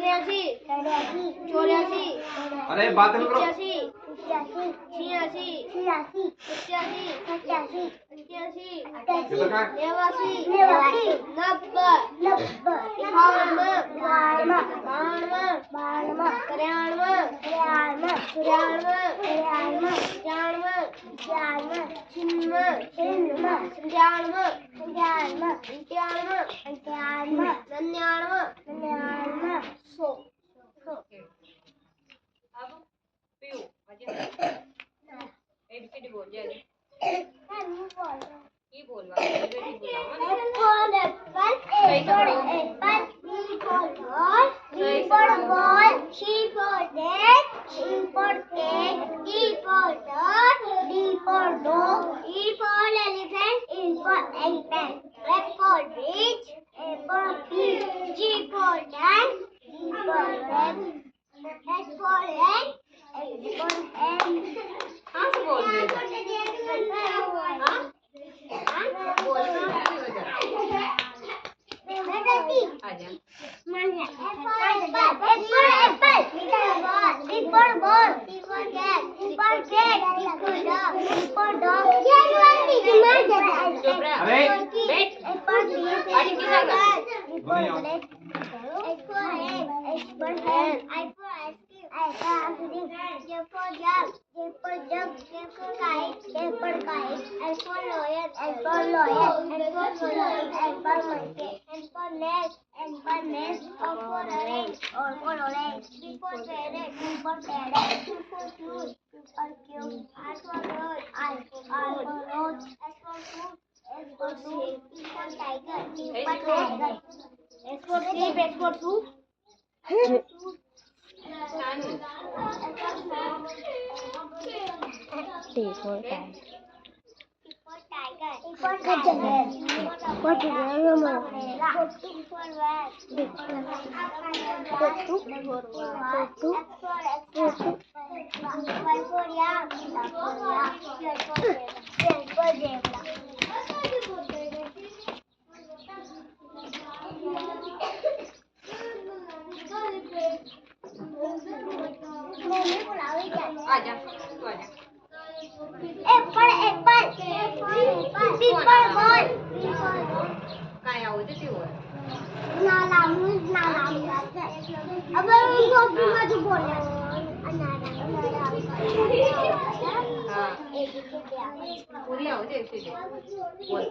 83 84 अरे बात नहीं करो 85 86 87 88 कितना का 89 90 अब पीयू अजय एबीसीडी बोल जय की बोलवा ऑलरेडी बोला हाँ से बोल रहे हाँ बोल आजा अरे बैठ आगे की जगह आजा तू आजा काय आवाज येते वर हाँ पूरी आवाज येते बोल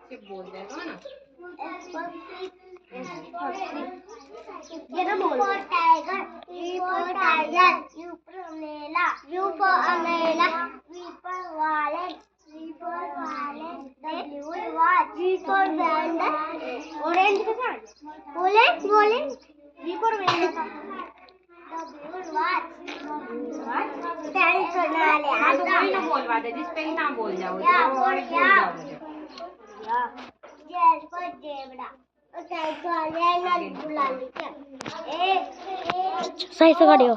सिर्फ बोल रहे हो ना ये ना बोल tiger E for tiger U for umbrella U for umbrella V for wallet V for wallet W for watch G for band orange का था बोले V for window था W for watch पेन करना ले हाँ तो वही ना बोलवा दे जिस पे ही ना बोल जाओ या for zebra सही से करियो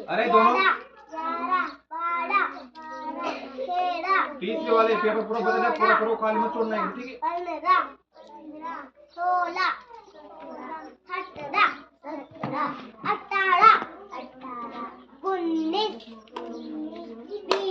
अरे दोनों 30 के वाले पेपर पूरा बदलना पूरा करो खाली मत छोड़ना है ठीक है 16 17 18 19